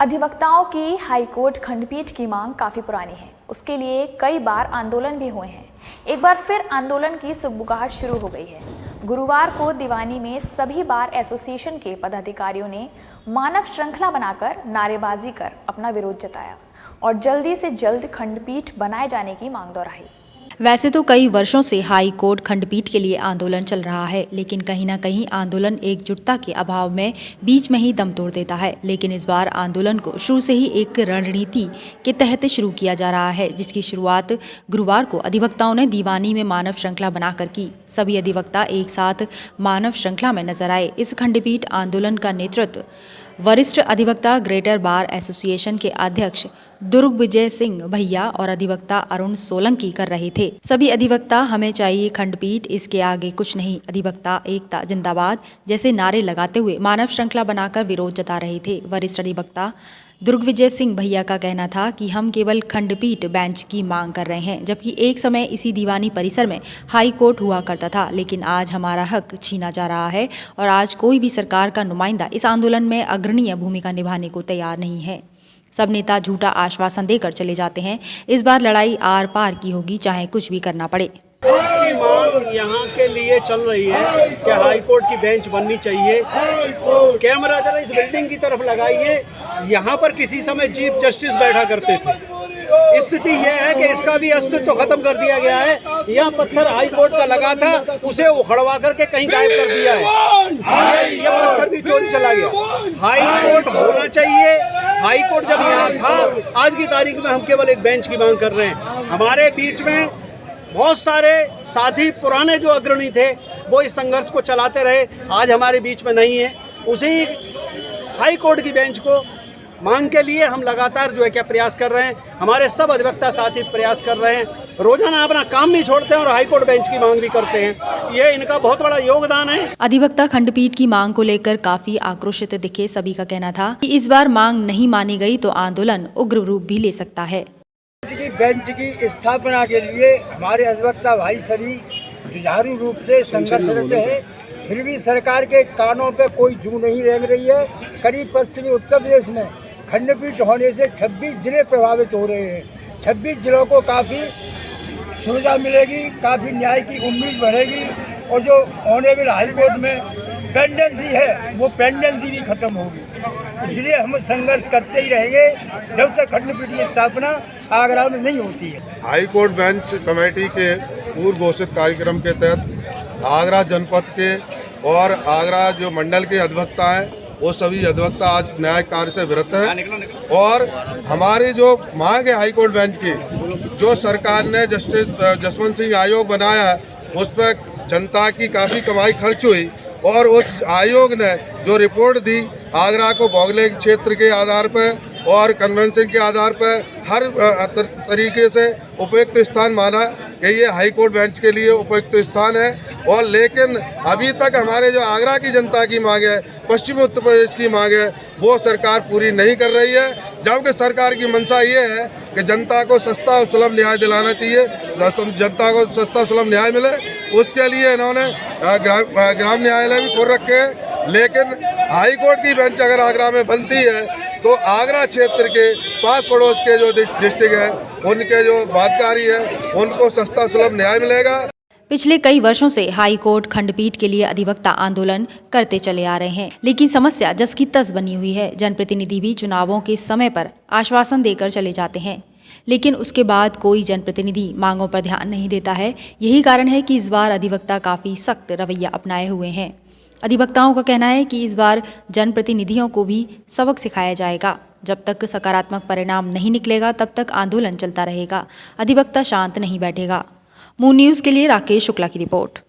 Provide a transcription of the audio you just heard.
अधिवक्ताओं की हाईकोर्ट खंडपीठ की मांग काफी पुरानी है। उसके लिए कई बार आंदोलन भी हुए हैं। एक बार फिर आंदोलन की सुगबुगाहट शुरू हो गई है। गुरुवार को दीवानी में सभी बार एसोसिएशन के पदाधिकारियों ने मानव श्रृंखला बनाकर नारेबाजी कर अपना विरोध जताया और जल्दी से जल्द खंडपीठ बनाए जाने की मांग दोहराई। वैसे तो कई वर्षों से हाई कोर्ट खंडपीठ के लिए आंदोलन चल रहा है, लेकिन कहीं ना कहीं आंदोलन एकजुटता के अभाव में बीच में ही दम तोड़ देता है। लेकिन इस बार आंदोलन को शुरू से ही एक रणनीति के तहत शुरू किया जा रहा है, जिसकी शुरुआत गुरुवार को अधिवक्ताओं ने दीवानी में मानव श्रृंखला बनाकर की। सभी अधिवक्ता एक साथ मानव श्रृंखला में नजर आए। इस खंडपीठ आंदोलन का नेतृत्व वरिष्ठ अधिवक्ता ग्रेटर बार एसोसिएशन के अध्यक्ष दुर्गविजय सिंह भैया और अधिवक्ता अरुण सोलंकी कर रहे थे। सभी अधिवक्ता हमें चाहिए खंडपीठ, इसके आगे कुछ नहीं, अधिवक्ता एकता जिंदाबाद जैसे नारे लगाते हुए मानव श्रृंखला बनाकर विरोध जता रहे थे। वरिष्ठ अधिवक्ता दुर्गविजय सिंह भैया का कहना था कि हम केवल खंडपीठ बेंच की मांग कर रहे हैं, जबकि एक समय इसी दीवानी परिसर में हाई कोर्ट हुआ करता था। लेकिन आज हमारा हक छीना जा रहा है और आज कोई भी सरकार का नुमाइंदा इस आंदोलन में अग्रणीय भूमिका निभाने को तैयार नहीं है। सब नेता झूठा आश्वासन देकर चले जाते हैं। इस बार लड़ाई आर पार की होगी, चाहे कुछ भी करना पड़े। की मांग यहाँ के लिए चल रही है कि हाई कोर्ट की बेंच बननी चाहिए। कैमरा जरा इस बिल्डिंग की तरफ लगाइए, यहाँ पर किसी समय चीफ जस्टिस बैठा करते थे। स्थिति यह है कि इसका भी अस्तित्व खत्म कर दिया गया है। यहाँ पत्थर हाई कोर्ट का लगा था, उसे उखड़वा करके कहीं गायब कर दिया है। ये पत्थर भी चोरी चला गया। हाई कोर्ट होना चाहिए। हाई कोर्ट जब यहाँ था, आज की तारीख में हम केवल एक बेंच की मांग कर रहे हैं। हमारे बीच में बहुत सारे साथी पुराने जो अग्रणी थे वो इस संघर्ष को चलाते रहे, आज हमारे बीच में नहीं है। उसी हाई कोर्ट की बेंच को मांग के लिए हम लगातार जो है क्या प्रयास कर रहे हैं। हमारे सब अधिवक्ता साथी प्रयास कर रहे हैं, रोजाना अपना काम भी छोड़ते हैं और हाई कोर्ट बेंच की मांग भी करते हैं। ये इनका बहुत बड़ा योगदान है। अधिवक्ता खंडपीठ की मांग को लेकर काफी आक्रोशित दिखे। सभी का कहना था कि इस बार मांग नहीं मानी गई तो आंदोलन उग्र रूप भी ले सकता है। बेंच की स्थापना के लिए हमारे अधिवक्ता भाई सभी जुझारू रूप से संघर्षरत है। फिर भी सरकार के कानों पे कोई जू नहीं रेंग रही है। करीब पश्चिमी उत्तर प्रदेश में खंडपीठ होने से 26 जिले प्रभावित हो रहे हैं। 26 जिलों को काफ़ी सुविधा मिलेगी, काफ़ी न्याय की उम्मीद बढ़ेगी और जो ऑनरेबल हाई कोर्ट में पेंडेंसी है वो पेंडेंसी भी खत्म होगी। इसलिए हम संघर्ष करते ही रहेंगे जब तक खंडपीठ की स्थापना आगरा में नहीं होती है। हाई कोर्ट बेंच कमेटी के पूर्व घोषित कार्यक्रम के तहत आगरा जनपद के और आगरा जो मंडल के अधिवक्ता हैं वो सभी अधिवक्ता आज न्याय कार्य से विरत हैं। और हमारी जो मांग है हाई कोर्ट बेंच की, जो सरकार ने जस्टिस जसवंत सिंह आयोग बनाया है, उस पर जनता की काफ़ी कमाई खर्च हुई और उस आयोग ने जो रिपोर्ट दी आगरा को भौगोलिक क्षेत्र के आधार पर और कन्वेंशन के आधार पर हर तरीके से उपयुक्त स्थान माना कि ये हाई कोर्ट बेंच के लिए उपयुक्त स्थान है। और लेकिन अभी तक हमारे जो आगरा की जनता की मांग है, पश्चिमी उत्तर प्रदेश की मांग है, वो सरकार पूरी नहीं कर रही है। जबकि सरकार की मंशा ये है कि जनता को सस्ता और सुलभ न्याय दिलाना चाहिए, जनता को सस्ता सुलभ न्याय मिले। उसके लिए इन्होंने ग्राम न्यायालय भी खोल रखे हैं। लेकिन हाई कोर्ट की बेंच अगर आगरा में बनती है तो आगरा क्षेत्र के पास पड़ोस के जो डिस्ट्रिक्ट है उनके जो बातकारी है उनको सस्ता सुलभ न्याय मिलेगा। पिछले कई वर्षों से हाई कोर्ट खंडपीठ के लिए अधिवक्ता आंदोलन करते चले आ रहे हैं, लेकिन समस्या जस की तस बनी हुई है। जनप्रतिनिधि भी चुनावों के समय पर आश्वासन देकर चले जाते हैं, लेकिन उसके बाद कोई जनप्रतिनिधि मांगों पर ध्यान नहीं देता है। यही कारण है कि इस बार अधिवक्ता काफी सख्त रवैया अपनाए हुए हैं। अधिवक्ताओं का कहना है कि इस बार जनप्रतिनिधियों को भी सबक सिखाया जाएगा। जब तक सकारात्मक परिणाम नहीं निकलेगा तब तक आंदोलन चलता रहेगा। अधिवक्ता शांत नहीं बैठेगा। मून न्यूज़ के लिए राकेश शुक्ला की रिपोर्ट।